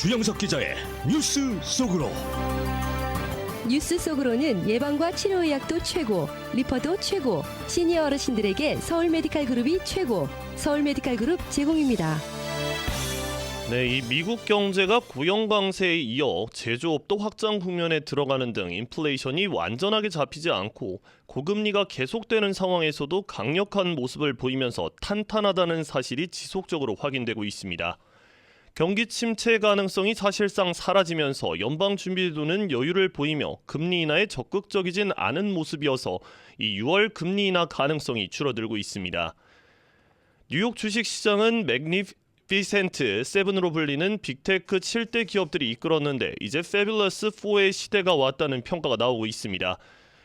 주영석 기자의 뉴스 속으로. 뉴스 속으로는 예방과 치료의학도 최고, 리퍼도 최고, 시니어 어르신들에게 서울 메디칼 그룹이 최고, 서울 메디칼 그룹 제공입니다. 네, 이 미국 경제가 고용 강세에 이어 제조업도 확장 국면에 들어가는 등 인플레이션이 완전하게 잡히지 않고 고금리가 계속되는 상황에서도 강력한 모습을 보이면서 탄탄하다는 사실이 지속적으로 확인되고 있습니다. 경기 침체 가능성이 사실상 사라지면서 연방준비제도는 여유를 보이며 금리 인하에 적극적이진 않은 모습이어서 이 6월 금리 인하 가능성이 줄어들고 있습니다. 뉴욕 주식시장은 맥니피센트 7으로 불리는 빅테크 7대 기업들이 이끌었는데 이제 패뷸러스 4의 시대가 왔다는 평가가 나오고 있습니다.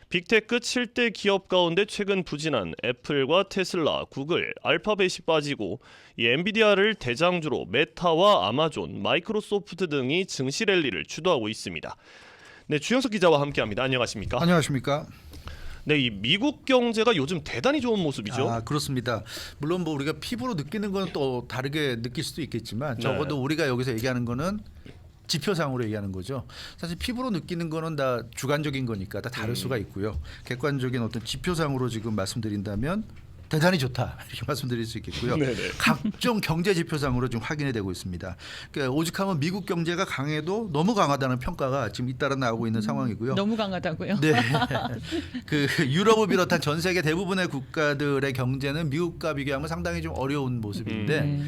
빅테크 7대 기업 가운데 최근 부진한 애플과 테슬라, 구글, 알파벳이 빠지고 이 엔비디아를 대장주로 메타와 아마존, 마이크로소프트 등이 증시 랠리를 주도하고 있습니다. 네, 주영석 기자와 함께합니다. 안녕하십니까? 안녕하십니까? 네, 이 미국 경제가 요즘 대단히 좋은 모습이죠. 그렇습니다. 물론 뭐 우리가 피부로 느끼는 건 또 다르게 느낄 수도 있겠지만 적어도 네. 우리가 여기서 얘기하는 거는 지표상으로 얘기하는 거죠. 사실 피부로 느끼는 거는 다 주관적인 거니까 다 다를 수가 있고요. 객관적인 어떤 지표상으로 지금 말씀드린다면 대단히 좋다 이렇게 말씀드릴 수 있겠고요. 네네. 각종 경제 지표상으로 지금 확인이 되고 있습니다. 그러니까 오죽하면 미국 경제가 강해도 너무 강하다는 평가가 지금 잇따라 나오고 있는 상황이고요. 너무 강하다고요? 네. 그 유럽을 비롯한 전 세계 대부분의 국가들의 경제는 미국과 비교하면 상당히 좀 어려운 모습인데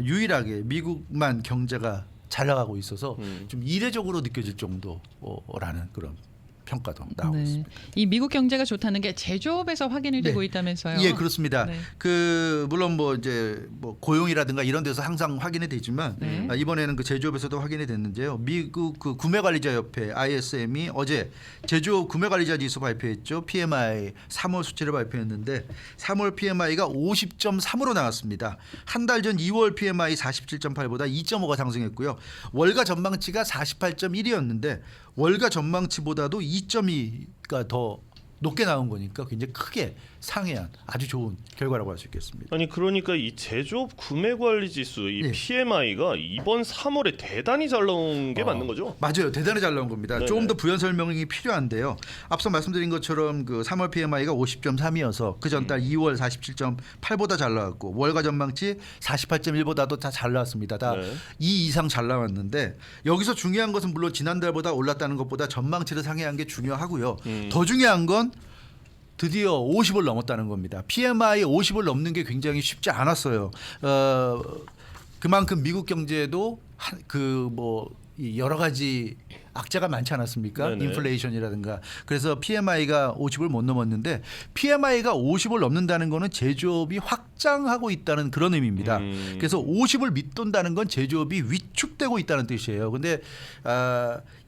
유일하게 미국만 경제가 잘 나가고 있어서 좀 이례적으로 느껴질 정도라는 그런 평가도 나오고 있습니다. 이 미국 경제가 좋다는 게 제조업에서 확인이 되고 있다면서요? 예, 그렇습니다. 네. 그 물론 뭐 이제 뭐 고용이라든가 이런 데서 항상 확인이 되지만 이번에는 그 제조업에서도 확인이 됐는데요. 미국 그 구매관리자협회 ISM이 어제 제조업 구매관리자 지수 발표했죠. PMI 3월 수치를 발표했는데 3월 PMI가 50.3으로 나왔습니다. 한 달 전 2월 PMI 47.8보다 2.5가 상승했고요. 월가 전망치가 48.1이었는데 월가 전망치보다도 2.2가 더 높게 나온 거니까 굉장히 크게 상회한 아주 좋은 결과라고 할 수 있겠습니다. 아니 그러니까 이 제조업 구매 관리 지수 이 예. PMI가 이번 3월에 대단히 잘 나온 게 맞는 거죠? 맞아요. 대단히 잘 나온 겁니다. 네네. 조금 더 부연 설명이 필요한데요. 앞서 말씀드린 것처럼 그 3월 PMI가 50.3이어서 그 전달 2월 47.8보다 잘 나왔고 월가 전망치 48.1보다도 다 잘 나왔습니다. 다 네. 2 이상 잘 나왔는데 여기서 중요한 것은 물론 지난달보다 올랐다는 것보다 전망치를 상회한 게 중요하고요. 더 중요한 건 드디어 50을 넘었다는 겁니다. PMI 50을 넘는 게 굉장히 쉽지 않았어요. 그만큼 미국 경제도 그 뭐 여러 가지 악재가 많지 않았습니까? 네네. 인플레이션이라든가. 그래서 PMI가 50을 못 넘었는데 PMI가 50을 넘는다는 거는 제조업이 확장하고 있다는 그런 의미입니다. 그래서 50을 밑돈다는 건 제조업이 위축되고 있다는 뜻이에요. 근데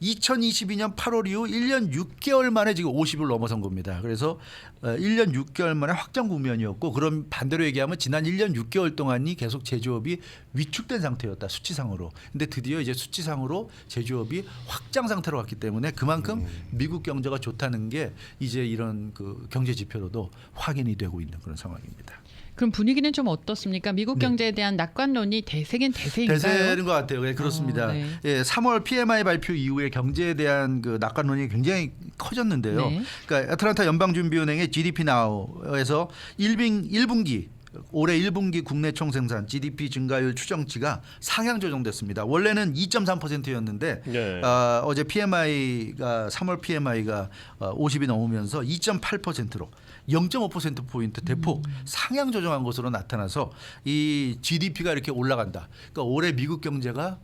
2022년 8월 이후 1년 6개월 만에 지금 50을 넘어선 겁니다. 그래서 1년 6개월 만에 확장 국면이었고 그럼 반대로 얘기하면 지난 1년 6개월 동안이 계속 제조업이 위축된 상태였다. 수치상으로. 근데 드디어 이제 수치상으로 제조업이 확장 상태로 갔기 때문에 그만큼 미국 경제가 좋다는 게 이제 이런 그 경제 지표로도 확인이 되고 있는 그런 상황입니다. 그럼 분위기는 좀 어떻습니까? 미국 경제에 대한 낙관론이 대세긴 대세인가요? 대세인 것 같아요. 네, 그렇습니다. 네. 예, 3월 PMI 발표 이후에 경제에 대한 그 낙관론이 굉장히 커졌는데요. 네. 그러니까 애틀란타 연방준비은행의 GDP Now에서 1분기 올해 1분기 국내 총생산 GDP 증가율 추정치가 상향 조정됐습니다. 원래는 2.3%였는데 네. 어제 PMI가 3월 PMI가 50이 넘으면서 2.8%로 0.5% 포인트 대폭 상향 조정한 것으로 나타나서 이 GDP가 이렇게 올라간다. 그러니까 올해 미국 경제가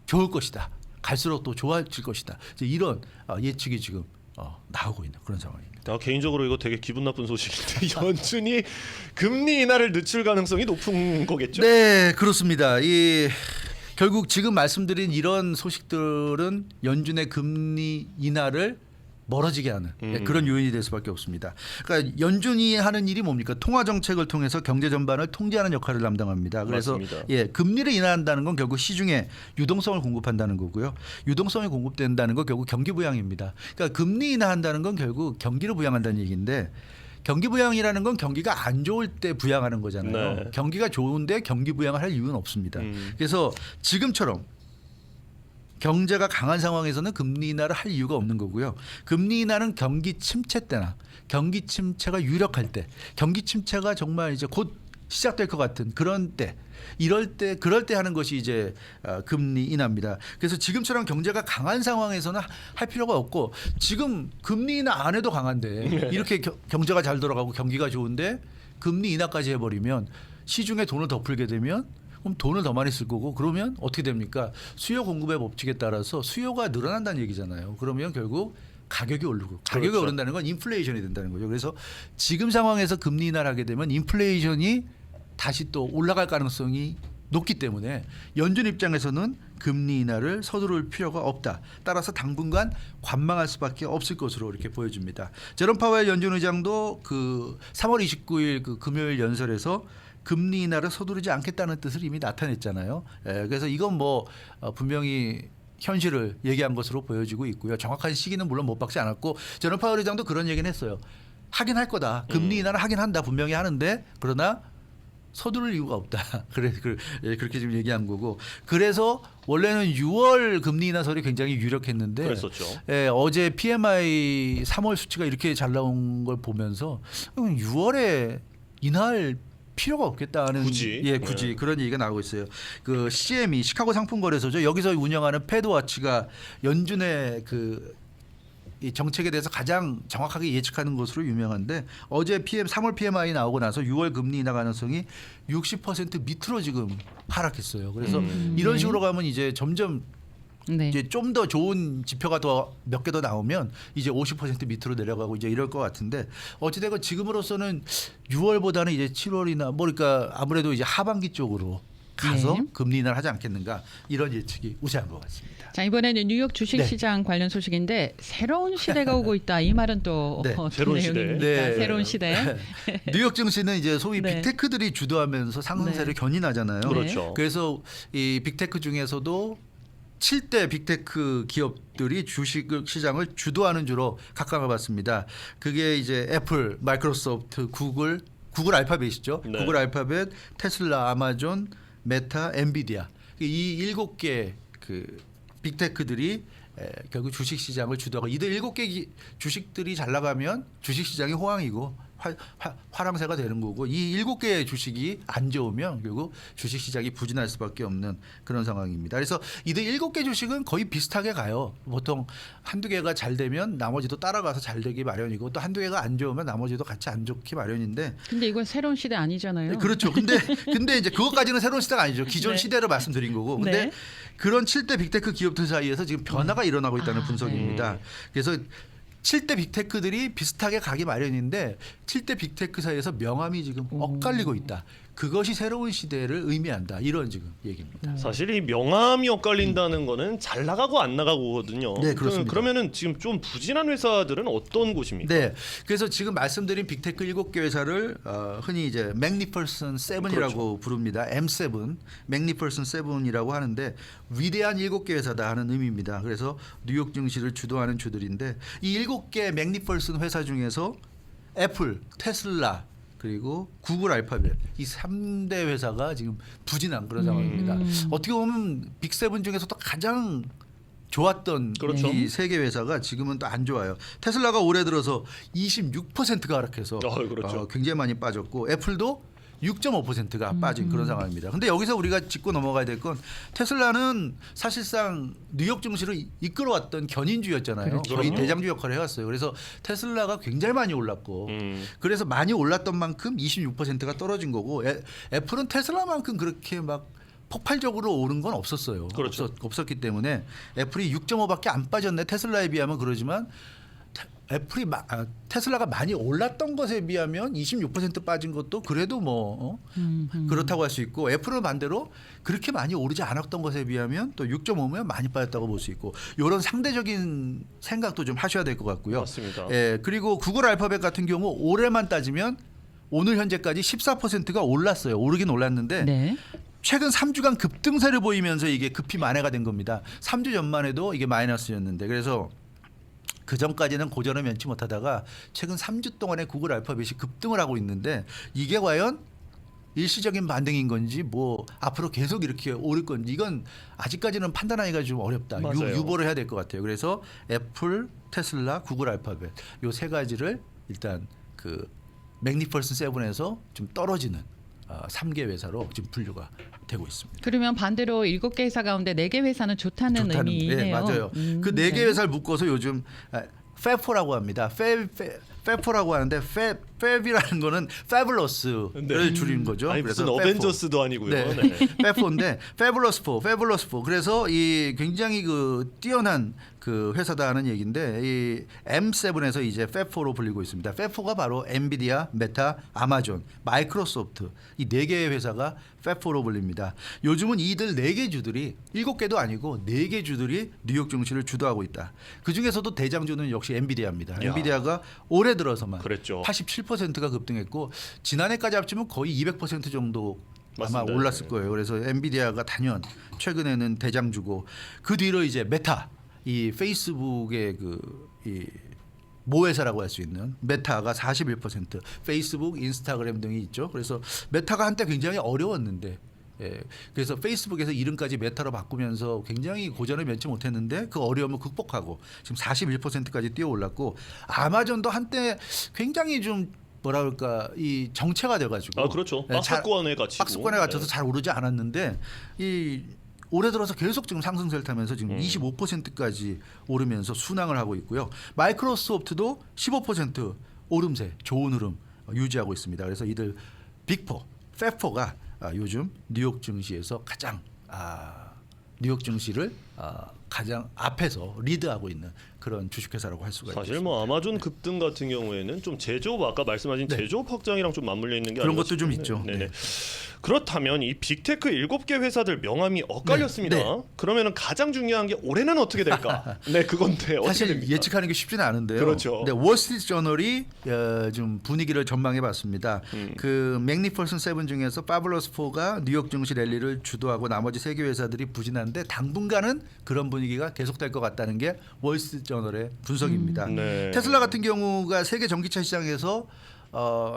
좋을 것이다. 갈수록 또 좋아질 것이다. 이런 예측이 지금 나오고 있는 그런 상황입니다. 개인적으로 이거 되게 기분 나쁜 소식인데 연준이 금리 인하를 늦출 가능성이 높은 거겠죠? 네, 그렇습니다. 결국 지금 말씀드린 이런 소식들은 연준의 금리 인하를 멀어지게 하는 그런 요인이 될 수밖에 없습니다. 그러니까 연준이 하는 일이 뭡니까? 통화 정책을 통해서 경제 전반을 통제하는 역할을 담당합니다. 그래서 맞습니다. 금리를 인하한다는 건 결국 시중에 유동성을 공급한다는 거고요. 유동성이 공급된다는 건 결국 경기 부양입니다. 그러니까 금리 인하한다는 건 결국 경기를 부양한다는 얘기인데 경기 부양이라는 건 경기가 안 좋을 때 부양하는 거잖아요. 네. 경기가 좋은데 경기 부양을 할 이유는 없습니다. 그래서 지금처럼 경제가 강한 상황에서는 금리 인하를 할 이유가 없는 거고요. 금리 인하는 경기 침체 때나 경기 침체가 유력할 때, 경기 침체가 정말 이제 곧 시작될 것 같은 그런 때, 그럴 때 하는 것이 이제 금리 인하입니다. 그래서 지금처럼 경제가 강한 상황에서는 할 필요가 없고, 지금 금리 인하 안 해도 강한데 이렇게 경제가 잘 돌아가고 경기가 좋은데 금리 인하까지 해버리면 시중에 돈을 더 풀게 되면 그럼 돈을 더 많이 쓸 거고, 그러면 어떻게 됩니까? 수요 공급의 법칙에 따라서 수요가 늘어난다는 얘기잖아요. 그러면 결국 가격이 오르고, 가격이 그렇죠. 오른다는 건 인플레이션이 된다는 거죠. 그래서 지금 상황에서 금리 인하를 하게 되면 인플레이션이 다시 또 올라갈 가능성이 높기 때문에 연준 입장에서는 금리 인하를 서두를 필요가 없다. 따라서 당분간 관망할 수밖에 없을 것으로 이렇게 보여집니다. 제롬 파웰 연준 의장도 그 3월 29일 그 금요일 연설에서 금리 인하를 서두르지 않겠다는 뜻을 이미 나타냈잖아요. 그래서 이건 뭐 분명히 현실을 얘기한 것으로 보여지고 있고요. 정확한 시기는 물론 못 박지 않았고, 제롬 파웰 의장도 그런 얘기는 했어요. 하긴 할 거다. 금리 인하를 하긴 한다. 분명히 하는데 그러나 서두를 이유가 없다. 그렇게 지금 얘기한 거고. 그래서 원래는 6월 금리 인하설이 굉장히 유력했는데, 그랬었죠. 어제 PMI 3월 수치가 이렇게 잘 나온 걸 보면서 6월에 인하할 필요가 없겠다는 굳이? 굳이 그런 얘기가 나오고 있어요. 그 CME 시카고 상품거래소죠. 여기서 운영하는 패드워치가 연준의 이 정책에 대해서 가장 정확하게 예측하는 것으로 유명한데, 어제 3월 PMI 나오고 나서 6월 금리 인하 가능성이 60% 밑으로 지금 하락했어요. 그래서 이런 식으로 가면 이제 점점 네. 이제 좀 더 좋은 지표가 더 몇 개 더 나오면 이제 50% 밑으로 내려가고 이제 이럴 것 같은데, 어찌되건 지금으로서는 6월보다는 이제 7월이나 그러니까 아무래도 이제 하반기 쪽으로 가서 네. 금리 인하를 하지 않겠는가, 이런 예측이 우세한 것 같습니다. 자, 이번에는 뉴욕 주식시장 관련 소식인데, 새로운 시대가 오고 있다. 이 말은 또 네. 어떤 새로운 시대. 내용입니까? 네. 새로운 시대. 뉴욕 증시는 이제 소위 네. 빅테크들이 주도하면서 상승세를 견인하잖아요. 그렇죠. 그래서 이 빅테크 중에서도 7대 빅테크 기업들이 주식 시장을 주도하는 주로 각광을 받습니다. 그게 이제 애플, 마이크로소프트, 구글 알파벳이죠. 네. 구글 알파벳, 테슬라, 아마존, 메타, 엔비디아. 이 7개 그 빅테크들이 결국 주식 시장을 주도하고, 이들 7개 주식들이 잘 나가면 주식 시장이 호황이고 화랑새가 되는 거고, 이 7개의 주식이 안 좋으면 결국 주식 시장이 부진할 수밖에 없는 그런 상황입니다. 그래서 이들 7개 주식은 거의 비슷하게 가요. 보통 한두 개가 잘 되면 나머지도 따라가서 잘 되기 마련이고, 또 한두 개가 안 좋으면 나머지도 같이 안 좋기 마련인데. 근데 이건 새로운 시대 아니잖아요. 그렇죠. 근데 이제 그것까지는 새로운 시대가 아니죠. 기존 네. 시대를 말씀드린 거고. 근데 네. 그런 7대 빅테크 기업들 사이에서 지금 변화가 일어나고 있다는 분석입니다. 그래서 7대 빅테크들이 비슷하게 가기 마련인데 7대 빅테크 사이에서 명암이 지금 엇갈리고 있다. 그것이 새로운 시대를 의미한다. 이런 지금 얘기입니다. 사실 이 명암이 엇갈린다는 거는 잘 나가고 안 나가고거든요. 네, 그렇습니다. 그러면은 지금 좀 부진한 회사들은 어떤 곳입니까? 네, 그래서 지금 말씀드린 빅테크 7개 회사를 흔히 이제 맥니퍼슨 7이라고 그렇죠. 부릅니다. M7, 맥니퍼슨 7이라고 하는데 위대한 7개 회사다 하는 의미입니다. 그래서 뉴욕 증시를 주도하는 주들인데, 이 7개 맥니퍼슨 회사 중에서 애플, 테슬라, 그리고 구글 알파벳, 이 3대 회사가 지금 부진한 그런 상황입니다. 어떻게 보면 빅7 중에서도 가장 좋았던 그렇죠. 이 세 개 회사가 지금은 또 안 좋아요. 테슬라가 올해 들어서 26%가 하락해서 그렇죠. 굉장히 많이 빠졌고, 애플도 6.5%가 빠진 그런 상황입니다. 근데 여기서 우리가 짚고 넘어가야 될 건, 테슬라는 사실상 뉴욕 증시를 이끌어왔던 견인주였잖아요. 그렇죠. 거의 대장주 역할을 해왔어요. 그래서 테슬라가 굉장히 많이 올랐고, 그래서 많이 올랐던 만큼 26%가 떨어진 거고, 애플은 테슬라만큼 그렇게 막 폭발적으로 오른 건 없었어요. 그렇죠. 없었기 때문에 애플이 6.5밖에 안 빠졌네. 테슬라에 비하면 그러지만 테슬라가 많이 올랐던 것에 비하면 26% 빠진 것도 그래도 뭐 그렇다고 할 수 있고, 애플은 반대로 그렇게 많이 오르지 않았던 것에 비하면 또 6.5면 많이 빠졌다고 볼 수 있고, 이런 상대적인 생각도 좀 하셔야 될 것 같고요. 맞습니다. 그리고 구글 알파벳 같은 경우 올해만 따지면 오늘 현재까지 14%가 올랐어요. 오르긴 올랐는데 네. 최근 3주간 급등세를 보이면서 이게 급히 만회가 된 겁니다. 3주 전만 해도 이게 마이너스였는데, 그래서 그 전까지는 고전을 면치 못하다가 최근 3주 동안에 구글 알파벳이 급등을 하고 있는데, 이게 과연 일시적인 반등인 건지 뭐 앞으로 계속 이렇게 오를 건지 이건 아직까지는 판단하기가 좀 어렵다. 맞아요. 유보를 해야 될 것 같아요. 그래서 애플, 테슬라, 구글 알파벳 요 세 가지를 일단 그 맥니퍼슨 세븐에서 좀 떨어지는 3개 회사로 지금 분류가 되고 있습니다. 그러면 반대로 7개 회사 가운데 4개 회사는 좋다는 의미네요. 네, 맞아요. 그 4개 네. 회사를 묶어서 요즘 페포라고 합니다. 페포라고 하는데 팹이라는 거는 패블러스를 네. 줄이는 거죠. 아니 무슨 그래서 어벤져스도 아니고요. 네. 네. 페포인데 패블러스 4. 그래서 이 굉장히 그 뛰어난 그 회사다 하는 얘기인데 이 M7에서 이제 페포로 불리고 있습니다. 페포가 바로 엔비디아, 메타, 아마존, 마이크로소프트 이 4개의 회사가 페포로 불립니다. 요즘은 이들 4개 주들이 7개도 아니고 4개 주들이 뉴욕 증시를 주도하고 있다. 그 중에서도 대장주는 역시 엔비디아입니다. 야. 엔비디아가 올해 들어서만 그랬죠. 87%가 급등했고 지난해까지 합치면 거의 200% 정도 아마 맞습니다. 올랐을 거예요. 그래서 엔비디아가 단연 최근에는 대장주고 그 뒤로 이제 메타 이 페이스북의 이 모회사라고 할 수 있는 메타가 41%, 페이스북, 인스타그램 등이 있죠. 그래서 메타가 한때 굉장히 어려웠는데 그래서 페이스북에서 이름까지 메타로 바꾸면서 굉장히 고전을 면치 못했는데 그 어려움을 극복하고 지금 41%까지 뛰어올랐고 아마존도 한때 굉장히 좀 뭐라 그럴까 이 정체가 돼가지고 그렇죠. 네, 박스권에 갇히고. 박스권에 갇혀서 네. 잘 오르지 않았는데 이 올해 들어서 계속 지금 상승세를 타면서 지금 25%까지 오르면서 순항을 하고 있고요. 마이크로소프트도 15% 오름세, 좋은 흐름 유지하고 있습니다. 그래서 이들 빅4, 팹4가 요즘 뉴욕 증시에서 가장 뉴욕 증시를 가장 앞에서 리드하고 있는 그런 주식회사라고 할 수가 사실 있습니다. 뭐 아마존 급등 같은 경우에는 좀 제조업 아까 말씀하신 네. 제조업 확장이랑 좀 맞물려 있는 게 그런 아닌가 것도 좀 싶은데. 있죠. 네네. 네. 그렇다면 이 빅테크 7개 회사들 명함이 엇갈렸습니다. 네. 그러면은 가장 중요한 게 올해는 어떻게 될까? 네, 그건데 어떻게 사실 됩니까? 예측하는 게 쉽지는 않은데요. 그렇죠. 네, 월스트리트 저널이 좀 분위기를 전망해봤습니다. 그 맥니퍼슨 세븐 중에서 파블러스 4가 뉴욕 증시 랠리를 주도하고 나머지 3개 회사들이 부진한데 당분간은 그런 분위기가 계속될 것 같다는 게 월스트리트 저널의 분석입니다. 네. 테슬라 같은 경우가 세계 전기차 시장에서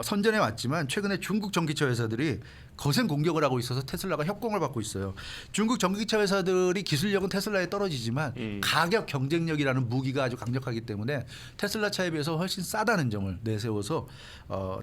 선전해 왔지만 최근에 중국 전기차 회사들이 거센 공격을 하고 있어서 테슬라가 협공을 받고 있어요. 중국 전기차 회사들이 기술력은 테슬라에 떨어지지만 가격 경쟁력이라는 무기가 아주 강력하기 때문에 테슬라 차에 비해서 훨씬 싸다는 점을 내세워서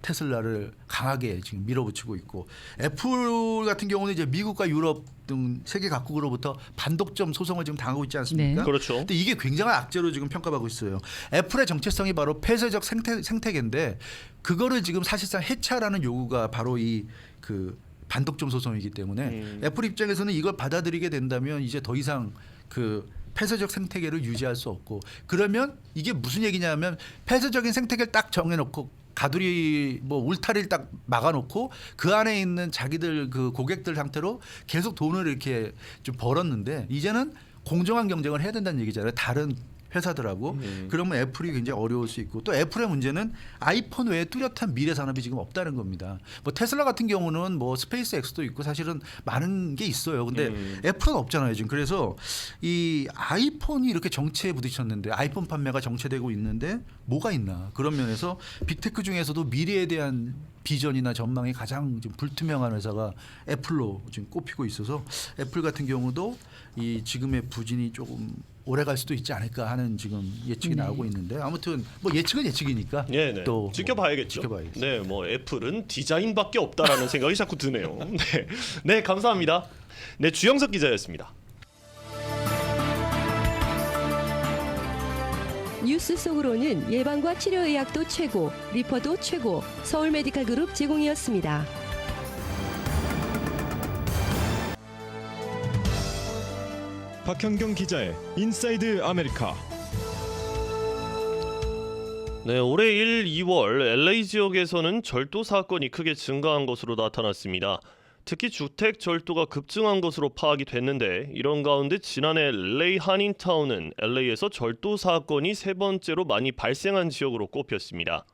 테슬라를 강하게 지금 밀어붙이고 있고 애플 같은 경우는 이제 미국과 유럽 등 세계 각국으로부터 반독점 소송을 지금 당하고 있지 않습니까? 네. 그렇죠. 근데 이게 굉장한 악재로 지금 평가받고 있어요. 애플의 정체성이 바로 폐쇄적 생태계인데 그거를 지금 사실상 해체하라는 요구가 바로 이 그 반독점 소송이기 때문에 애플 입장에서는 이걸 받아들이게 된다면 이제 더 이상 그 폐쇄적 생태계를 유지할 수 없고 그러면 이게 무슨 얘기냐면 폐쇄적인 생태계를 딱 정해놓고 가두리 뭐 울타리를 딱 막아놓고 그 안에 있는 자기들 그 고객들 상태로 계속 돈을 이렇게 좀 벌었는데 이제는 공정한 경쟁을 해야 된다는 얘기잖아요. 다른 회사들하고 그러면 애플이 굉장히 어려울 수 있고 또 애플의 문제는 아이폰 외에 뚜렷한 미래 산업이 지금 없다는 겁니다. 뭐 테슬라 같은 경우는 뭐 스페이스 X도 있고 사실은 많은 게 있어요. 근데 애플은 없잖아요 지금. 그래서 이 아이폰이 이렇게 정체에 부딪혔는데 아이폰 판매가 정체되고 있는데 뭐가 있나 그런 면에서 빅테크 중에서도 미래에 대한 비전이나 전망이 가장 좀 불투명한 회사가 애플로 지금 꼽히고 있어서 애플 같은 경우도 이 지금의 부진이 조금 오래 갈 수도 있지 않을까 하는 지금 예측이 나오고 있는데 아무튼 뭐 예측은 예측이니까 네, 또 지켜봐야겠죠. 지켜봐야겠죠. 네, 뭐 애플은 디자인밖에 없다라는 생각이 자꾸 드네요. 네, 네 감사합니다. 네, 주영석 기자였습니다. 뉴스 속으로는 예방과 치료의학도 최고, 리퍼도 최고, 서울 메디칼 그룹 제공이었습니다. 박현경 기자의 인사이드 아메리카. 네, 올해 1, 2월 LA 지역에서는 절도 사건이 크게 증가한 것으로 나타났습니다. 특히 주택 절도가 급증한 것으로 파악이 됐는데 이런 가운데 지난해 LA 한인타운은 LA에서 절도 사건이 3번째로 많이 발생한 지역으로 꼽혔습니다.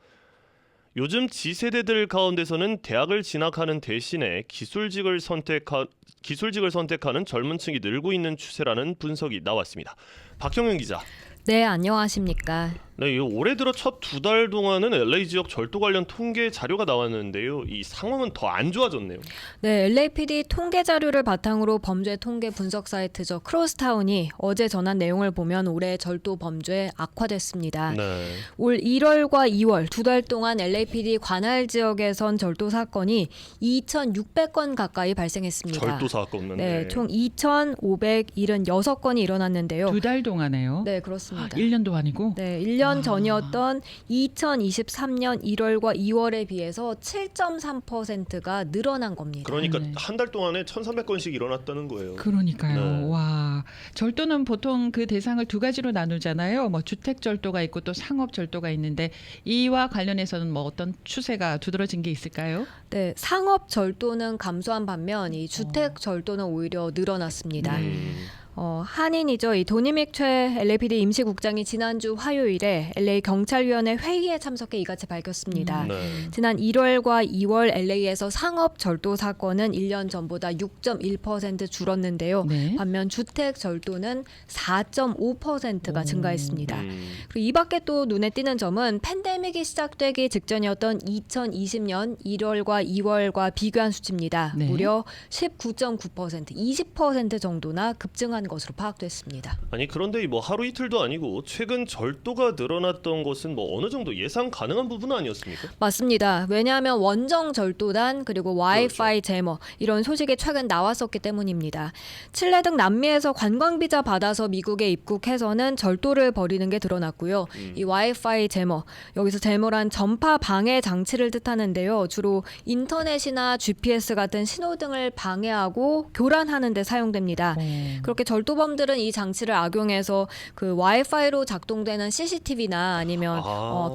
요즘 G세대들 가운데서는 대학을 진학하는 대신에 기술직을 선택하는 젊은 층이 늘고 있는 추세라는 분석이 나왔습니다. 박형영 기자. 네, 안녕하십니까. 네, 이 올해 들어 첫 2달 동안은 LA 지역 절도 관련 통계 자료가 나왔는데요. 이 상황은 더 안 좋아졌네요. 네, LAPD 통계 자료를 바탕으로 범죄 통계 분석 사이트죠. 크로스타운이 어제 전한 내용을 보면 올해 절도 범죄 악화됐습니다. 네. 올 1월과 2월 2달 동안 LAPD 관할 지역에선 절도 사건이 2,600건 가까이 발생했습니다. 절도 사건은 네, 총 2,576건이 일어났는데요. 2달 동안에요. 네, 그렇습니다. 1년도 아니고. 네, 1년 전이었던 2023년 1월과 2월에 비해서 7.3%가 늘어난 겁니다. 그러니까 네. 한 달 동안에 1,300건씩 일어났다는 거예요. 그러니까요. 네. 와, 절도는 보통 그 대상을 두 가지로 나누잖아요. 뭐 주택 절도가 있고 또 상업 절도가 있는데 이와 관련해서는 뭐 어떤 추세가 두드러진 게 있을까요? 네, 상업 절도는 감소한 반면 이 주택 절도는 오히려 늘어났습니다. 한인이죠. 이 도니믹 최 LAPD 임시국장이 지난주 화요일에 LA 경찰위원회 회의에 참석해 이같이 밝혔습니다. 네. 지난 1월과 2월 LA에서 상업 절도 사건은 1년 전보다 6.1% 줄었는데요. 네. 반면 주택 절도는 4.5%가 증가했습니다. 그리고 이 밖에 또 눈에 띄는 점은 팬데믹이 시작되기 직전이었던 2020년 1월과 2월과 비교한 수치입니다. 네. 무려 19.9%, 20% 정도나 급증한 것으로 파악됐습니다. 아니 그런데 뭐 하루 이틀도 아니고 최근 절도가 늘어났던 것은 뭐 어느 정도 예상 가능한 부분 아니었습니까? 맞습니다. 왜냐하면 원정 절도단 그리고 와이파이 제머 이런 소식이 최근 나왔었기 때문입니다. 칠레 등 남미에서 관광 비자 받아서 미국에 입국해서는 절도를 벌이는 게 드러났고요. 이 와이파이 제머 여기서 제머란 전파 방해 장치를 뜻하는데요. 주로 인터넷이나 GPS 같은 신호등을 방해하고 교란하는 데 사용됩니다. 그렇게 절도범들은 이 장치를 악용해서 그 와이파이로 작동되는 CCTV나 아니면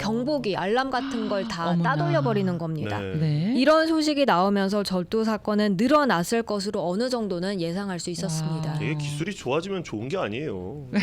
경보기, 알람 같은 걸 다 어머나. 따돌려 버리는 겁니다. 네. 네. 이런 소식이 나오면서 절도 사건은 늘어났을 것으로 어느 정도는 예상할 수 있었습니다. 와. 되게 기술이 좋아지면 좋은 게 아니에요. 네.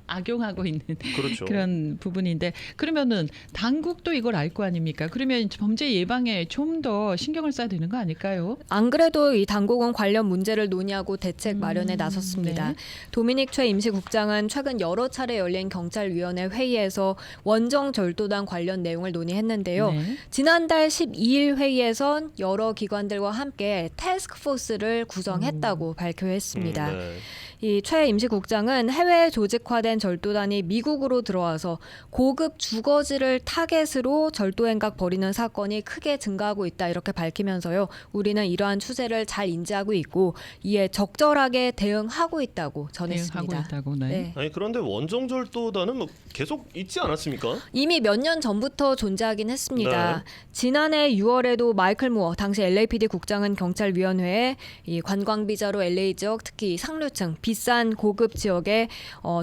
악용하고 있는 그렇죠. 그런 부분인데 그러면은 당국도 이걸 알 거 아닙니까? 그러면 범죄 예방에 좀 더 신경을 써야 되는 거 아닐까요? 안 그래도 이 당국은 관련 문제를 논의하고 대책 마련에 나섰습니다. 네. 도미닉 최 임시국장은 최근 여러 차례 열린 경찰위원회 회의에서 원정 절도단 관련 내용을 논의했는데요. 네. 지난달 12일 회의에선 여러 기관들과 함께 태스크포스를 구성했다고 발표했습니다. 네. 이 최 임시국장은 해외 조직화된 절도단이 미국으로 들어와서 고급 주거지를 타겟으로 절도 행각 벌이는 사건이 크게 증가하고 있다 이렇게 밝히면서요. 우리는 이러한 추세를 잘 인지하고 있고 이에 적절하게 대응하고 있다고 전했습니다. 대응하고 있다고. 네. 네. 아니 그런데 원정 절도단은 뭐 계속 있지 않았습니까? 이미 몇 년 전부터 존재하긴 했습니다. 네. 지난해 6월에도 마이클 무어 당시 LAPD 국장은 경찰위원회에 이 관광 비자로 LA 지역 특히 상류층 비싼 고급 지역에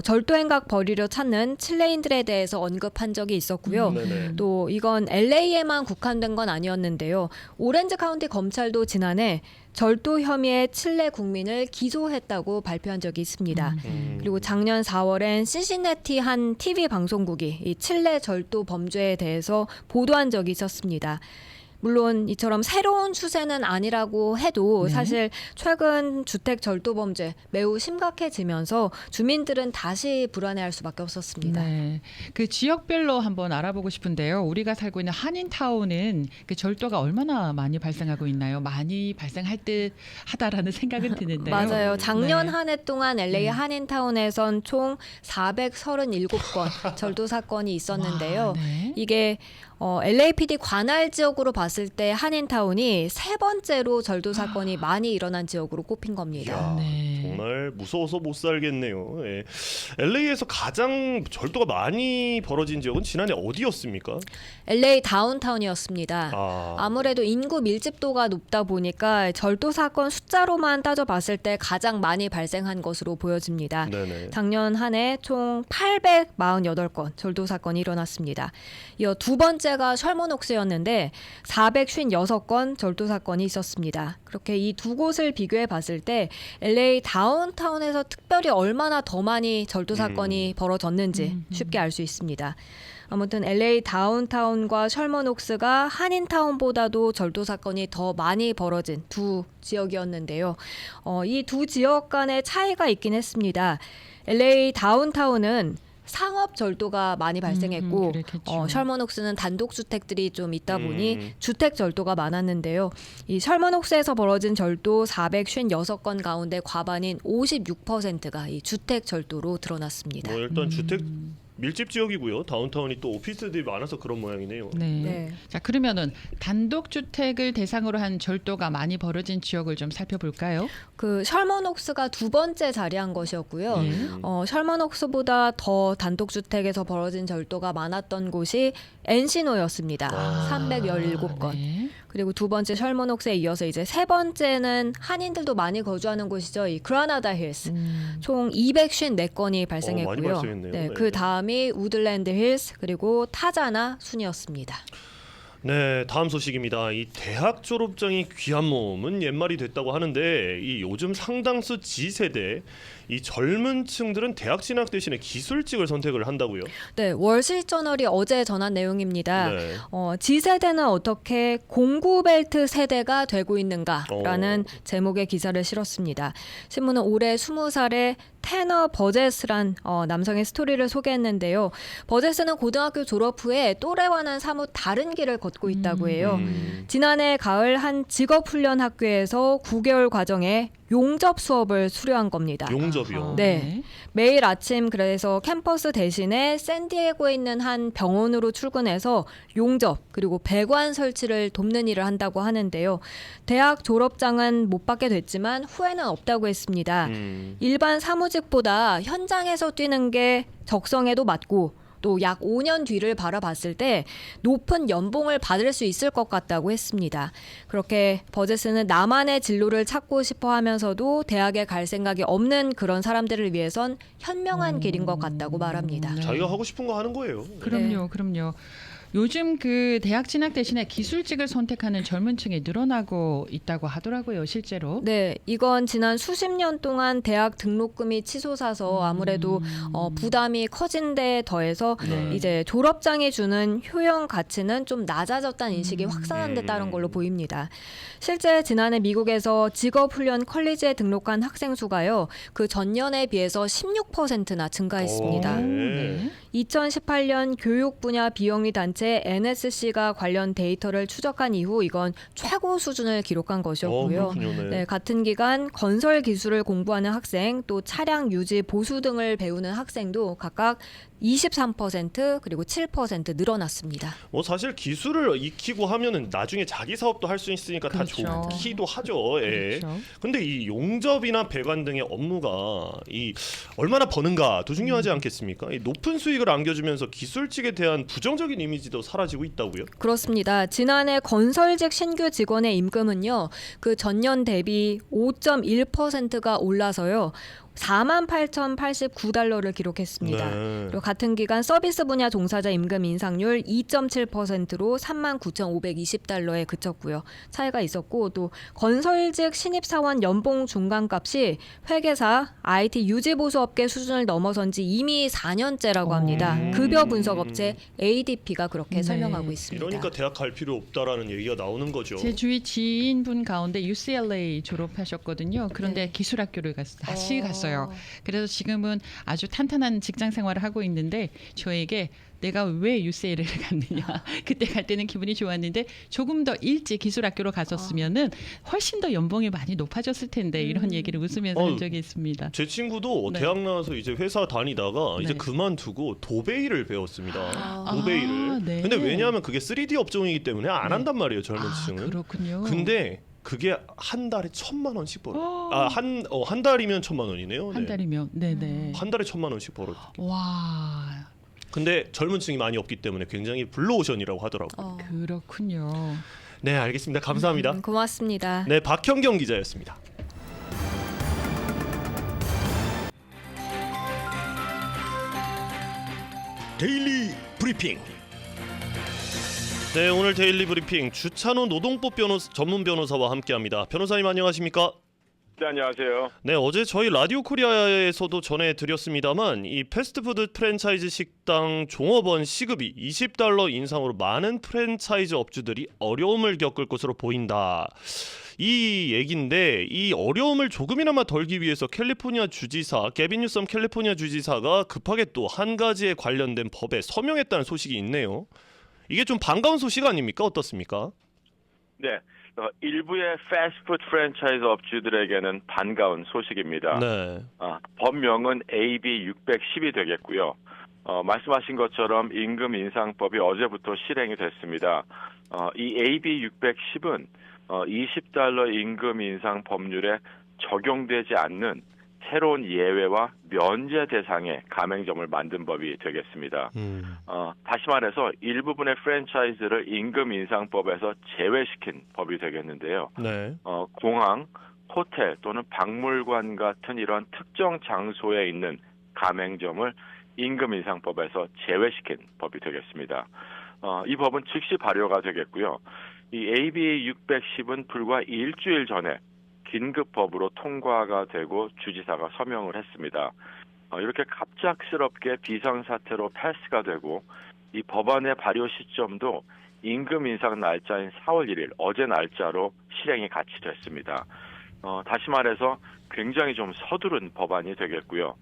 절도 행각 벌이려 찾는 칠레인들에 대해서 언급한 적이 있었고요. 네네. 또 이건 LA에만 국한된 건 아니었는데요. 오렌지 카운티 검찰도 지난해 절도 혐의의 칠레 국민을 기소했다고 발표한 적이 있습니다. 그리고 작년 4월엔 신시내티 한 TV 방송국이 이 칠레 절도 범죄에 대해서 보도한 적이 있었습니다. 물론 이처럼 새로운 추세는 아니라고 해도 네. 사실 최근 주택 절도 범죄 매우 심각해지면서 주민들은 다시 불안해할 수밖에 없었습니다. 네. 그 지역별로 한번 알아보고 싶은데요. 우리가 살고 있는 한인타운은 그 절도가 얼마나 많이 발생하고 있나요? 많이 발생할 듯 하다라는 생각은 드는데요. 맞아요. 작년 네. 한 해 동안 LA 한인타운에선 총 437건 절도 사건이 있었는데요. 와, 네. 이게 LAPD 관할 지역으로 봤을 때 한인타운이 세 번째로 절도 사건이 많이 일어난 지역으로 꼽힌 겁니다. 이야, 네. 정말 무서워서 못 살겠네요. 예. LA에서 가장 절도가 많이 벌어진 지역은 지난해 어디였습니까? LA 다운타운이었습니다. 아, 아무래도 인구 밀집도가 높다 보니까 절도 사건 숫자로만 따져봤을 때 가장 많이 발생한 것으로 보여집니다. 네네. 작년 한 해 총 848건 절도 사건이 일어났습니다. 이어 두 번째가 셜몬옥스였는데 456건 절도 사건이 있었습니다. 그렇게 이 두 곳을 비교해 봤을 때 LA 다운타운에서 특별히 얼마나 더 많이 절도 사건이 벌어졌는지 쉽게 알 수 있습니다. 아무튼 LA 다운타운과 셜몬옥스가 한인타운보다도 절도 사건이 더 많이 벌어진 두 지역이었는데요. 이 두 지역 간의 차이가 있긴 했습니다. LA 다운타운은 상업 절도가 많이 발생했고 그렇겠죠. 셜먼옥스는 단독 주택들이 좀 있다 보니 주택 절도가 많았는데요. 이 셜먼옥스에서 벌어진 절도 456건 가운데 과반인 56%가 이 주택 절도로 드러났습니다. 뭐 일단 주택 밀집 지역이고요. 다운타운이 또 오피스들이 많아서 그런 모양이네요. 네. 네. 자, 그러면은 단독 주택을 대상으로 한 절도가 많이 벌어진 지역을 좀 살펴볼까요? 그 셜먼옥스가 두 번째 자리한 것이었고요. 예. 셜먼옥스보다 더 단독주택에서 벌어진 절도가 많았던 곳이 엔시노였습니다. 317건. 네. 그리고 두 번째 셜먼옥스에 이어서 이제 세 번째는 한인들도 많이 거주하는 곳이죠. 이 그라나다 힐스. 총 254건이 발생했고요. 많이 발생했네요. 네, 네. 그 다음이 우드랜드 힐스 그리고 타자나 순이었습니다. 네, 다음 소식입니다. 이 대학 졸업장이 귀한 몸은 옛말이 됐다고 하는데 이 요즘 상당수 G세대 이 젊은 층들은 대학 진학 대신에 기술직을 선택을 한다고요? 네, 월스트리트저널이 어제 전한 내용입니다. 네. G세대는 어떻게 공구벨트 세대가 되고 있는가라는 제목의 기사를 실었습니다. 신문은 올해 20살의 테너 버제스란 남성의 스토리를 소개했는데요. 버제스는 고등학교 졸업 후에 또래와는 사뭇 다른 길을 걷고 있다고 해요. 지난해 가을 한 직업훈련학교에서 9개월 과정에 용접 수업을 수료한 겁니다. 용접이요. 네. 매일 아침 그래서 캠퍼스 대신에 샌디에고에 있는 한 병원으로 출근해서 용접 그리고 배관 설치를 돕는 일을 한다고 하는데요. 대학 졸업장은 못 받게 됐지만 후회는 없다고 했습니다. 일반 사무직보다 현장에서 뛰는 게 적성에도 맞고 또 약 5년 뒤를 바라봤을 때 높은 연봉을 받을 수 있을 것 같다고 했습니다. 그렇게 버제스는 나만의 진로를 찾고 싶어 하면서도 대학에 갈 생각이 없는 그런 사람들을 위해선 현명한 길인 것 같다고 말합니다. 자기가 하고 싶은 거 하는 거예요. 그럼요, 그럼요. 요즘 그 대학 진학 대신에 기술직을 선택하는 젊은 층이 늘어나고 있다고 하더라고요, 실제로. 네, 이건 지난 수십 년 동안 대학 등록금이 치솟아서 아무래도 부담이 커진 데 더해서 네. 이제 졸업장이 주는 효용 가치는 좀 낮아졌다는 인식이 확산한 데 따른 걸로 보입니다. 실제 지난해 미국에서 직업훈련 컬리지에 등록한 학생 수가요, 그 전년에 비해서 16%나 증가했습니다. 네. 2018년 교육 분야 비영리 단체 NSC가 관련 데이터를 추적한 이후 이건 최고 수준을 기록한 것이었고요. 그렇군요. 네, 같은 기간 건설 기술을 공부하는 학생, 또 차량 유지 보수 등을 배우는 학생도 각각 23% 그리고 7% 늘어났습니다. 뭐 사실 기술을 익히고 하면은 나중에 자기 사업도 할 수 있으니까 그렇죠. 다 좋기도 하죠. 예. 그렇죠. 근데 이 용접이나 배관 등의 업무가 이 얼마나 버는가도 중요하지 않겠습니까? 이 높은 수익을 안겨주면서 기술직에 대한 부정적인 이미지도 사라지고 있다고요? 그렇습니다. 지난해 건설직 신규 직원의 임금은요, 그 전년 대비 5.1%가 올라서요. 48,089달러를 기록했습니다. 네. 그리고 같은 기간 서비스 분야 종사자 임금 인상률 2.7%로 39,520달러에 그쳤고요. 차이가 있었고 또 건설직 신입사원 연봉 중간값이 회계사, IT 유지보수업계 수준을 넘어선 지 이미 4년째라고 합니다. 급여 분석업체 ADP가 그렇게 네. 설명하고 있습니다. 이러니까 대학 갈 필요 없다라는 얘기가 나오는 거죠. 제 주위 지인분 가운데 UCLA 졸업하셨거든요. 그런데 네. 기술학교를 다시 갔어요. 그래서 지금은 아주 탄탄한 직장 생활을 하고 있는데 저에게 내가 왜 UCLA를 갔느냐. 그때 갈 때는 기분이 좋았는데 조금 더 일찍 기술학교로 갔었으면은 훨씬 더 연봉이 많이 높아졌을 텐데 이런 얘기를 웃으면서 한 적이 있습니다. 제 친구도 네. 대학 나와서 이제 회사 다니다가 이제 네. 그만두고 도베이를 배웠습니다. 도베이를. 아, 네. 근데 왜냐하면 그게 3D 업종이기 때문에 안 네. 한단 말이에요, 젊은 아, 층은. 그렇군요. 근데 그게 한 달에 1,000만 원씩 벌어. 한 달이면 1,000만 원이네요. 한 네. 달이면 네네. 한 달에 1,000만 원씩 벌어. 와, 근데 젊은 층이 많이 없기 때문에 굉장히 블루오션이라고 하더라고요. 그렇군요. 네, 알겠습니다. 감사합니다. 고맙습니다. 네, 박현경 기자였습니다. 데일리 브리핑. 네, 오늘 데일리 브리핑 주찬호 노동법 전문 변호사와 함께합니다. 변호사님 안녕하십니까? 네, 안녕하세요. 네, 어제 저희 라디오 코리아에서도 전해드렸습니다만 이 패스트푸드 프랜차이즈 식당 종업원 시급이 $20 인상으로 많은 프랜차이즈 업주들이 어려움을 겪을 것으로 보인다. 이 얘기인데 이 어려움을 조금이나마 덜기 위해서 캘리포니아 주지사 게빈 뉴섬 캘리포니아 주지사가 급하게 또 한 가지에 관련된 법에 서명했다는 소식이 있네요. 이게 좀 반가운 소식 아닙니까? 어떻습니까? 네, 일부의 패스트푸드 프랜차이즈 업주들에게는 반가운 소식입니다. 네. 법명은 AB 610이 되겠고요. 말씀하신 것처럼 임금 인상법이 어제부터 실행이 됐습니다. 이 AB 610은 $20 임금 인상 법률에 적용되지 않는 새로운 예외와 면제 대상의 가맹점을 만든 법이 되겠습니다. 다시 말해서 일부분의 프랜차이즈를 임금 인상법에서 제외시킨 법이 되겠는데요. 네. 공항, 호텔 또는 박물관 같은 이런 특정 장소에 있는 가맹점을 임금 인상법에서 제외시킨 법이 되겠습니다. 이 법은 즉시 발효가 되겠고요. 이 AB 610은 불과 일주일 전에 긴급법으로 통과가 되고 주지사가 서명을 했습니다. 이렇게 갑작스럽게 비상사태로 패스가 되고 이 법안의 발효 시점도 임금 인상 날짜인 4월 1일 어제 날짜로 실행이 같이 됐습니다. 다시 말해서 굉장히 좀 서두른 법안이 되겠고요.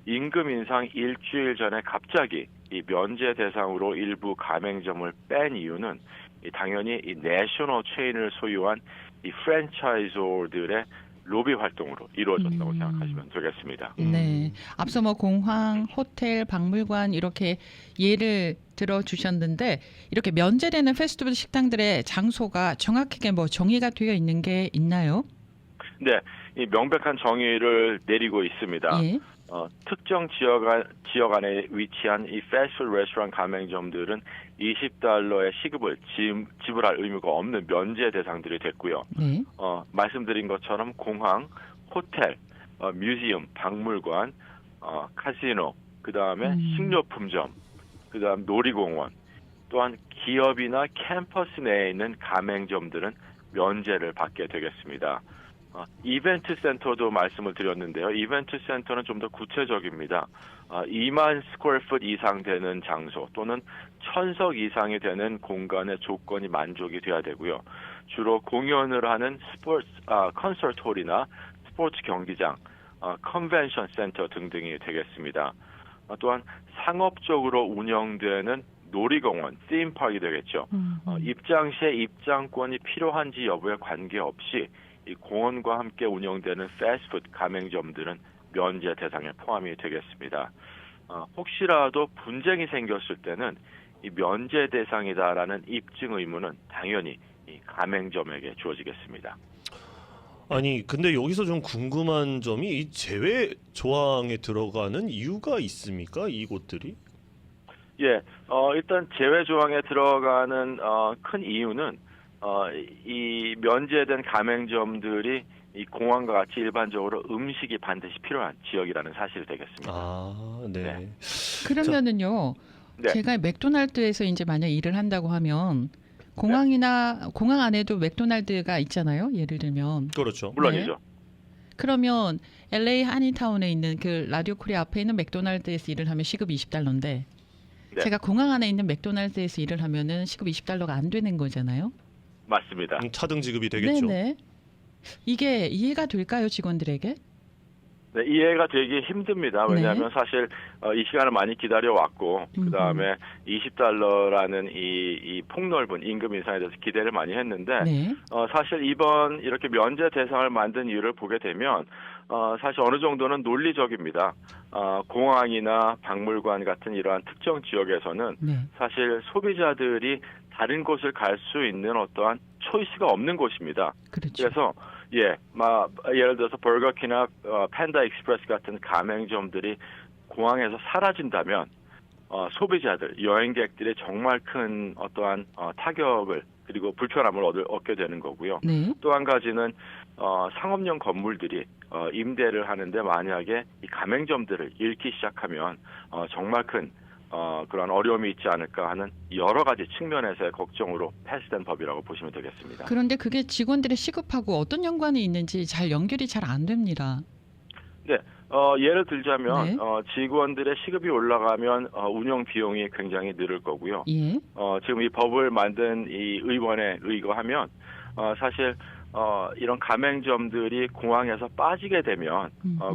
임금 인상 일주일 전에 갑자기 이 면제 대상으로 일부 가맹점을 뺀 이유는 당연히 이 내셔널 체인을 소유한 이 프랜차이저들의 로비 활동으로 이루어졌다고 생각하시면 되겠습니다. 네, 앞서 뭐 공항, 호텔, 박물관 이렇게 예를 들어 주셨는데 이렇게 면제되는 패스트푸드 식당들의 장소가 정확하게 뭐 정의가 되어 있는 게 있나요? 네, 이 명백한 정의를 내리고 있습니다. 예. 특정 지역 안에 위치한 이 패스트푸드 레스토랑 가맹점들은 $20의 시급을 지불할 의무가 없는 면제 대상들이 됐고요. 네. 말씀드린 것처럼 공항, 호텔, 뮤지엄, 박물관, 카지노, 그 다음에 식료품점, 그 다음 놀이공원, 또한 기업이나 캠퍼스 내에 있는 가맹점들은 면제를 받게 되겠습니다. 이벤트 센터도 말씀을 드렸는데요. 이벤트 센터는 좀 더 구체적입니다. 2만 스퀘어풋 이상 되는 장소 또는 1000석 이상이 되는 공간의 조건이 만족이 돼야 되고요. 주로 공연을 하는 콘서트 홀이나 스포츠 경기장, 컨벤션 센터 등등이 되겠습니다. 또한 상업적으로 운영되는 놀이공원, 팀파크가 되겠죠. 입장 시에 입장권이 필요한지 여부에 관계없이 이 공원과 함께 운영되는 패스트푸드 가맹점들은 면제 대상에 포함이 되겠습니다. 혹시라도 분쟁이 생겼을 때는 이 면제 대상이다라는 입증 의무는 당연히 이 가맹점에게 주어지겠습니다. 아니 근데 여기서 좀 궁금한 점이 이 제외 조항에 들어가는 이유가 있습니까? 이곳들이? 예, 일단 제외 조항에 들어가는 큰 이유는 이 면제된 가맹점들이 이 공항과 같이 일반적으로 음식이 반드시 필요한 지역이라는 사실이 되겠습니다. 네. 그러면은요. 네. 제가 맥도날드에서 이제 만약 일을 한다고 하면 공항 안에도 맥도날드가 있잖아요. 예를 들면. 그렇죠. 물론이죠. 네. 그러면 LA 한인타운에 있는 그 라디오 코리아 앞에 있는 맥도날드에서 일을 하면 시급이 $20인데 네. 제가 공항 안에 있는 맥도날드에서 일을 하면은 시급 $20가 안 되는 거잖아요. 맞습니다. 차등 지급이 되겠죠. 네네. 이게 이해가 될까요, 직원들에게? 네, 이해가 되기 힘듭니다. 왜냐하면 사실 이 시간을 많이 기다려왔고 그 다음에 $20라는 이 폭넓은 임금 인상에 대해서 기대를 많이 했는데 네. 사실 이번 이렇게 면제 대상을 만든 이유를 보게 되면 사실 어느 정도는 논리적입니다. 공항이나 박물관 같은 이러한 특정 지역에서는 네. 사실 소비자들이 다른 곳을 갈 수 있는 어떠한 초이스가 없는 곳입니다. 그렇죠. 그래서 예를 들어서 버거킹이나 팬다 익스프레스 같은 가맹점들이 공항에서 사라진다면 소비자들, 여행객들이 정말 큰 어떠한 타격을 그리고 불편함을 얻게 되는 거고요. 네. 또 한 가지는 상업용 건물들이 임대를 하는데 만약에 이 가맹점들을 잃기 시작하면 정말 큰 그런 어려움이 있지 않을까 하는 여러 가지 측면에서의 걱정으로 패스된 법이라고 보시면 되겠습니다. 그런데 그게 직원들의 시급하고 어떤 연관이 있는지 잘 연결이 잘 안 됩니다. 네, 예를 들자면 네. 직원들의 시급이 올라가면 운영 비용이 굉장히 늘을 거고요. 예. 지금 이 법을 만든 이 의원에 의거하면 사실 이런 가맹점들이 공항에서 빠지게 되면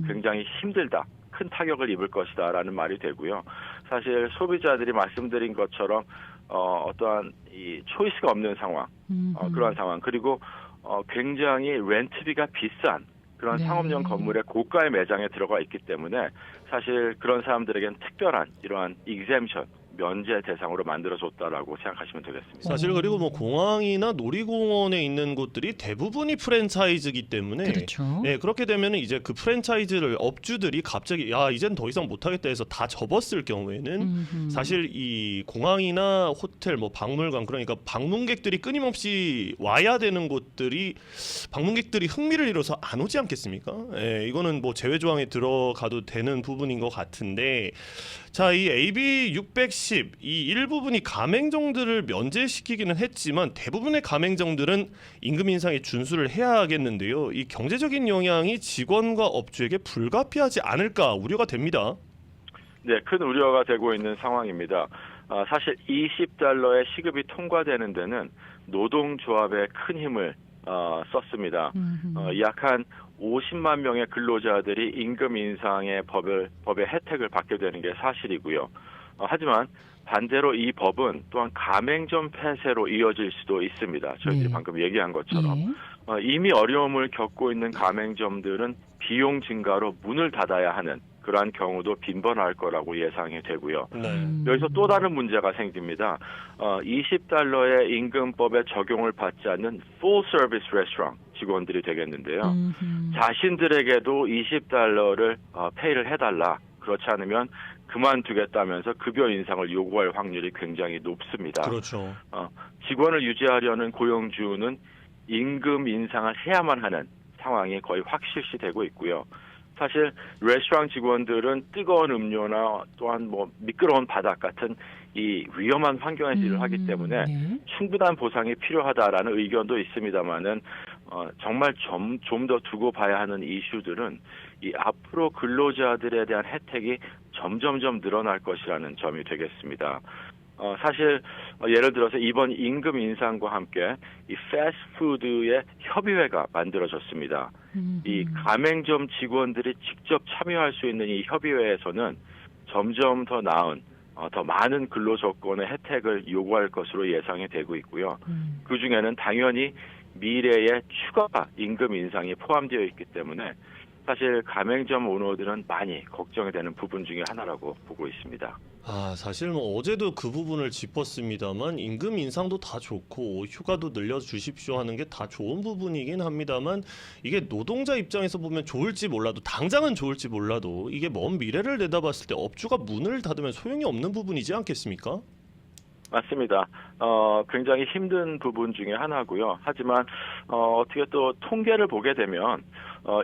굉장히 힘들다. 큰 타격을 입을 것이다라는 말이 되고요. 사실 소비자들이 말씀드린 것처럼 어떠한 이 초이스가 없는 상황, 그러한 상황, 그리고 굉장히 렌트비가 비싼 그런 네. 상업용 건물의 고가의 매장에 들어가 있기 때문에 사실 그런 사람들에겐 특별한 이러한 exemption, 면제 대상으로 만들어줬다라고 생각하시면 되겠습니다. 사실 그리고 뭐 공항이나 놀이공원에 있는 곳들이 대부분이 프랜차이즈이기 때문에 그렇죠. 예, 그렇게 되면 이제 그 프랜차이즈를 업주들이 갑자기 야 이젠 더 이상 못하겠다 해서 다 접었을 경우에는 사실 이 공항이나 호텔 뭐 박물관 그러니까 방문객들이 끊임없이 와야 되는 곳들이 방문객들이 흥미를 잃어서 안 오지 않겠습니까? 예, 이거는 뭐 제외 조항에 들어가도 되는 부분인 것 같은데 자, 이 AB 610 이 일부분이 가맹점들을 면제시키기는 했지만 대부분의 가맹점들은 임금 인상에 준수를 해야 하겠는데요. 이 경제적인 영향이 직원과 업주에게 불가피하지 않을까 우려가 됩니다. 네, 큰 우려가 되고 있는 상황입니다. 사실 $20의 시급이 통과되는 데는 노동조합의 큰 힘을 썼습니다. 약 한 50만 명의 근로자들이 임금 인상의 법의 혜택을 받게 되는 게 사실이고요. 하지만 반대로 이 법은 또한 가맹점 폐쇄로 이어질 수도 있습니다. 저희들이 네. 방금 얘기한 것처럼. 네. 이미 어려움을 겪고 있는 가맹점들은 비용 증가로 문을 닫아야 하는 그러한 경우도 빈번할 거라고 예상이 되고요. 네. 여기서 또 다른 문제가 생깁니다. $20의 임금법에 적용을 받지 않는 full service restaurant 직원들이 되겠는데요. 자신들에게도 $20를 페이를 해달라. 그렇지 않으면 그만두겠다면서 급여 인상을 요구할 확률이 굉장히 높습니다. 그렇죠. 직원을 유지하려는 고용주는 임금 인상을 해야만 하는 상황이 거의 확실시되고 있고요. 사실 레스토랑 직원들은 뜨거운 음료나 또한 뭐 미끄러운 바닥 같은 이 위험한 환경에서 일을 하기 때문에 네. 충분한 보상이 필요하다라는 의견도 있습니다만은 정말 좀 더 두고 봐야 하는 이슈들은 이 앞으로 근로자들에 대한 혜택이 점점점 늘어날 것이라는 점이 되겠습니다. 사실 예를 들어서 이번 임금 인상과 함께 이 패스트푸드의 협의회가 만들어졌습니다. 이 가맹점 직원들이 직접 참여할 수 있는 이 협의회에서는 점점 더 나은 더 많은 근로 조건의 혜택을 요구할 것으로 예상이 되고 있고요. 그 중에는 당연히 미래의 추가 임금 인상이 포함되어 있기 때문에 사실 가맹점 오너들은 많이 걱정이 되는 부분 중에 하나라고 보고 있습니다. 사실 뭐 어제도 그 부분을 짚었습니다만 임금 인상도 다 좋고 휴가도 늘려주십시오 하는 게 다 좋은 부분이긴 합니다만 이게 노동자 입장에서 보면 좋을지 몰라도 당장은 좋을지 몰라도 이게 먼 미래를 내다봤을 때 업주가 문을 닫으면 소용이 없는 부분이지 않겠습니까? 맞습니다. 굉장히 힘든 부분 중에 하나고요. 하지만 어떻게 또 통계를 보게 되면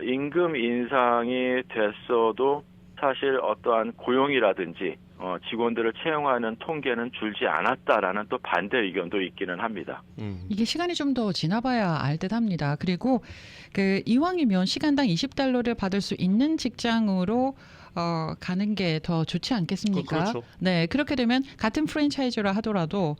임금 인상이 됐어도 사실 어떠한 고용이라든지 직원들을 채용하는 통계는 줄지 않았다라는 또 반대 의견도 있기는 합니다. 이게 시간이 좀 더 지나봐야 알 듯합니다. 그리고 그 이왕이면 시간당 $20를 받을 수 있는 직장으로 가는 게 더 좋지 않겠습니까? 그렇죠. 네, 그렇게 되면 같은 프랜차이즈라 하더라도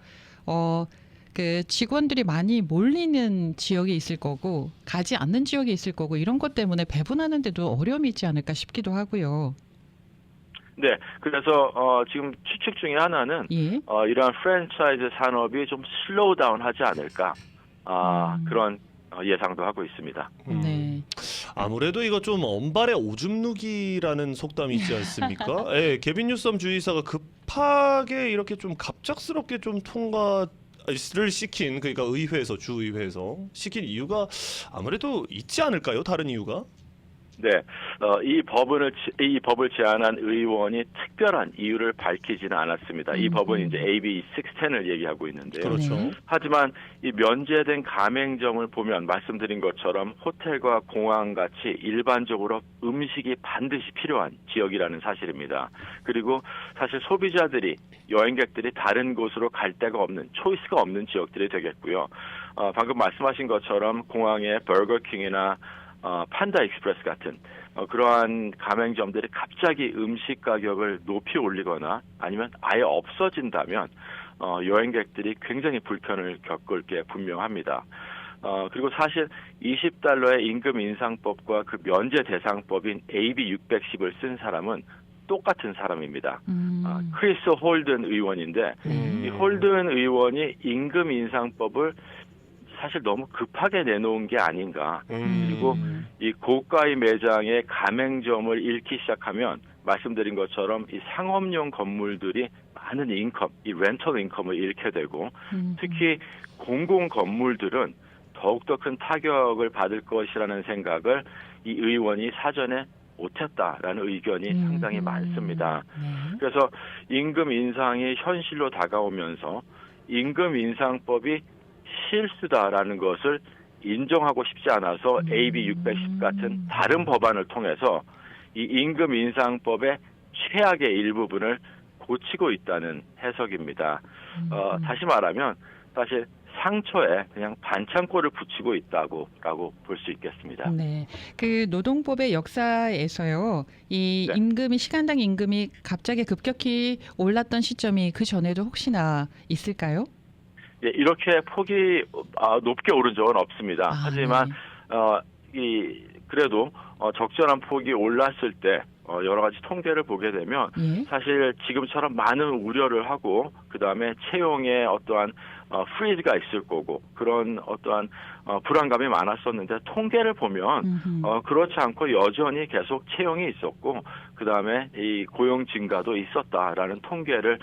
그 직원들이 많이 몰리는 지역이 있을 거고 가지 않는 지역이 있을 거고 이런 것 때문에 배분하는데도 어려움이 있지 않을까 싶기도 하고요. 네, 그래서 지금 추측 중에 하나는 예. 이러한 프랜차이즈 산업이 좀 슬로우 다운 하지 않을까 그런 예상도 하고 있습니다. 네. 아무래도 이거 좀 언발의 오줌 누기라는 속담이 있지 않습니까? 예, 개빈 뉴섬 주의사가 급하게 이렇게 좀 갑작스럽게 좀 통과를 시킨 그러니까 의회에서 주의회에서 시킨 이유가 아무래도 있지 않을까요? 다른 이유가? 네, 이 법을 제안한 의원이 특별한 이유를 밝히지는 않았습니다. 이 법은 이제 AB 610을 얘기하고 있는데요. 그렇죠. 하지만 이 면제된 가맹점을 보면 말씀드린 것처럼 호텔과 공항 같이 일반적으로 음식이 반드시 필요한 지역이라는 사실입니다. 그리고 사실 소비자들이 여행객들이 다른 곳으로 갈 데가 없는 초이스가 없는 지역들이 되겠고요. 방금 말씀하신 것처럼 공항에 버거킹이나 판다 익스프레스 같은 그러한 가맹점들이 갑자기 음식 가격을 높이 올리거나 아니면 아예 없어진다면 여행객들이 굉장히 불편을 겪을 게 분명합니다. 그리고 사실 $20의 임금 인상법과 그 면제 대상법인 AB 610을 쓴 사람은 똑같은 사람입니다. 크리스 홀든 의원인데 이 홀든 의원이 임금 인상법을 사실 너무 급하게 내놓은 게 아닌가. 그리고 이 고가의 매장의 가맹점을 잃기 시작하면 말씀드린 것처럼 이 상업용 건물들이 많은 인컴, 이 렌털 인컴을 잃게 되고 특히 공공 건물들은 더욱더 큰 타격을 받을 것이라는 생각을 이 의원이 사전에 못했다라는 의견이 상당히 많습니다. 그래서 임금 인상이 현실로 다가오면서 임금 인상법이 실수다라는 것을 인정하고 싶지 않아서 AB 610 같은 다른 법안을 통해서 이 임금 인상법의 최악의 일부분을 고치고 있다는 해석입니다. 다시 말하면 사실 상처에 그냥 반창고를 붙이고 있다고라고 볼 수 있겠습니다. 네, 그 노동법의 역사에서요, 이 네. 임금이 시간당 임금이 갑자기 급격히 올랐던 시점이 그 전에도 혹시나 있을까요? 예, 이렇게 폭이 높게 오른 적은 없습니다. 하지만 그래도 적절한 폭이 올랐을 때 여러 가지 통계를 보게 되면 사실 지금처럼 많은 우려를 하고 그다음에 채용에 어떠한 프리즈가 있을 거고 그런 어떠한 불안감이 많았었는데 통계를 보면 그렇지 않고 여전히 계속 채용이 있었고 그다음에 이 고용 증가도 있었다라는 통계를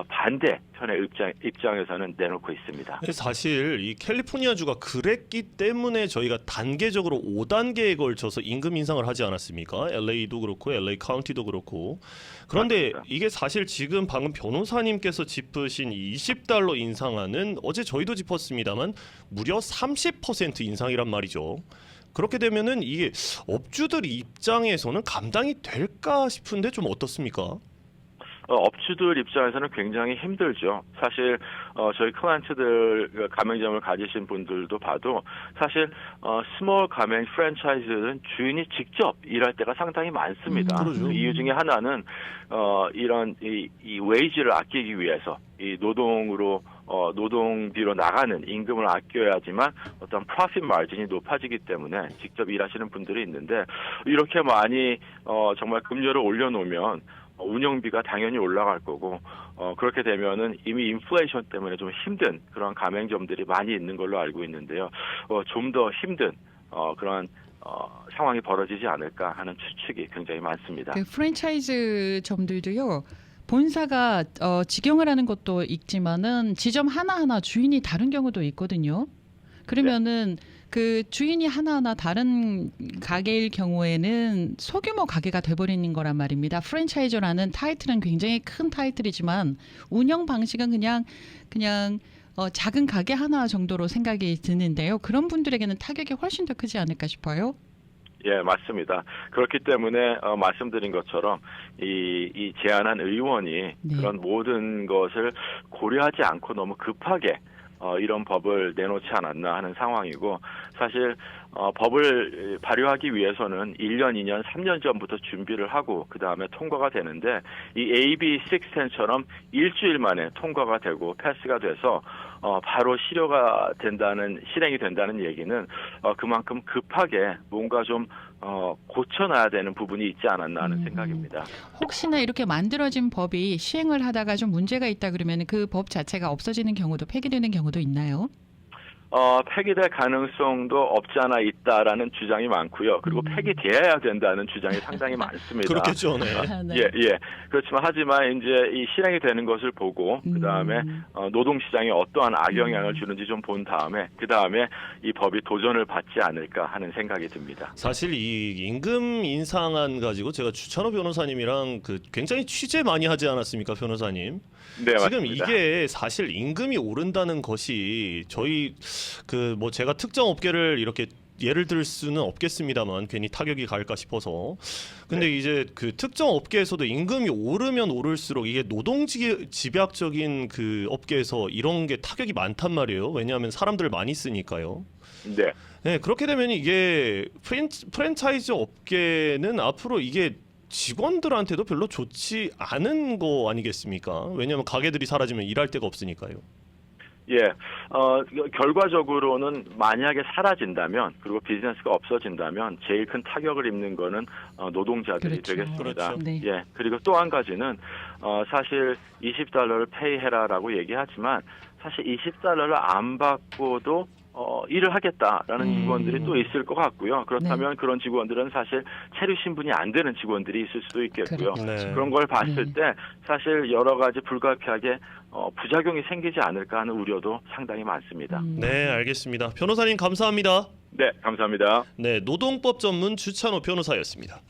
반대편의 입장에서는 내놓고 있습니다. 사실 이 캘리포니아주가 그랬기 때문에 저희가 단계적으로 5단계에 걸쳐서 임금 인상을 하지 않았습니까? LA도 그렇고 LA 카운티도 그렇고. 그런데 맞습니다. 이게 사실 지금 방금 변호사님께서 짚으신 $20 인상안은 어제 저희도 짚었습니다만 무려 30% 인상이란 말이죠. 그렇게 되면은 이게 업주들 입장에서는 감당이 될까 싶은데 좀 어떻습니까? 업주들 입장에서는 굉장히 힘들죠. 사실 저희 클라이언트들 가맹점을 가지신 분들도 봐도 사실 스몰 가맹 프랜차이즈는 주인이 직접 일할 때가 상당히 많습니다. 그러죠. 그 이유 중에 하나는 이런 이 웨이지를 아끼기 위해서 이 노동비로 나가는 임금을 아껴야지만 어떤 프로핏 마진이 높아지기 때문에 직접 일하시는 분들이 있는데 이렇게 많이 정말 급료를 올려놓으면 운영비가 당연히 올라갈 거고 그렇게 되면은 이미 인플레이션 때문에 좀 힘든 그런 가맹점들이 많이 있는 걸로 알고 있는데요. 좀 더 힘든 그런 상황이 벌어지지 않을까 하는 추측이 굉장히 많습니다. 그 프랜차이즈 점들도요. 본사가 직영을 하는 것도 있지만은 지점 하나하나 주인이 다른 경우도 있거든요. 그러면은 그 주인이 하나하나 다른 가게일 경우에는 소규모 가게가 돼버리는 거란 말입니다. 프랜차이저라는 타이틀은 굉장히 큰 타이틀이지만 운영 방식은 그냥 작은 가게 하나 정도로 생각이 드는데요. 그런 분들에게는 타격이 훨씬 더 크지 않을까 싶어요. 예, 맞습니다. 그렇기 때문에 말씀드린 것처럼 이 제안한 의원이 그런 모든 것을 고려하지 않고 너무 급하게 이런 법을 내놓지 않았나 하는 상황이고 사실 법을 발효하기 위해서는 1년, 2년, 3년 전부터 준비를 하고 그다음에 통과가 되는데 이 AB 610처럼 일주일 만에 통과가 되고 패스가 돼서 바로 실행이 된다는 얘기는 그만큼 급하게 뭔가 좀 고쳐놔야 되는 부분이 있지 않았나 하는 생각입니다. 혹시나 이렇게 만들어진 법이 시행을 하다가 좀 문제가 있다 그러면 그 법 자체가 없어지는 경우도 폐기되는 경우도 있나요? 폐기될 가능성도 없지 않아 있다라는 주장이 많고요. 그리고 폐기돼야 된다는 주장이 상당히 많습니다. 그렇겠죠. 네. 네. 예. 그렇지만 하지만 이제 이 실행이 되는 것을 보고 그다음에 노동 시장에 어떠한 악영향을 주는지 좀 본 다음에 그다음에 이 법이 도전을 받지 않을까 하는 생각이 듭니다. 사실 이 임금 인상안 가지고 제가 주찬호 변호사님이랑 그 굉장히 취재 많이 하지 않았습니까, 변호사님? 네, 지금 맞습니다. 이게 사실 임금이 오른다는 것이 저희 그 뭐 제가 특정 업계를 이렇게 예를 들 수는 없겠습니다만 괜히 타격이 갈까 싶어서 근데 이제 그 특정 업계에서도 임금이 오르면 오를수록 이게 노동 집약적인 그 업계에서 이런 게 타격이 많단 말이에요. 왜냐하면 사람들을 많이 쓰니까요. 네. 네, 그렇게 되면 이게 프랜차이즈 업계는 앞으로 이게 직원들한테도 별로 좋지 않은 거 아니겠습니까? 왜냐하면 가게들이 사라지면 일할 데가 없으니까요. 예, 결과적으로는 만약에 사라진다면 그리고 비즈니스가 없어진다면 제일 큰 타격을 입는 거는 노동자들이 그렇죠. 되겠습니다. 그렇죠. 네. 예, 그리고 또 한 가지는 사실 $20를 페이해라라고 얘기하지만 사실 $20를 안 받고도 일을 하겠다라는 직원들이 또 있을 것 같고요. 그렇다면 그런 직원들은 사실 체류 신분이 안 되는 직원들이 있을 수도 있겠고요. 네. 그런 걸 봤을 때 사실 여러 가지 불가피하게 부작용이 생기지 않을까 하는 우려도 상당히 많습니다. 네, 알겠습니다. 변호사님 감사합니다. 네, 감사합니다. 네, 노동법 전문 주찬호 변호사였습니다.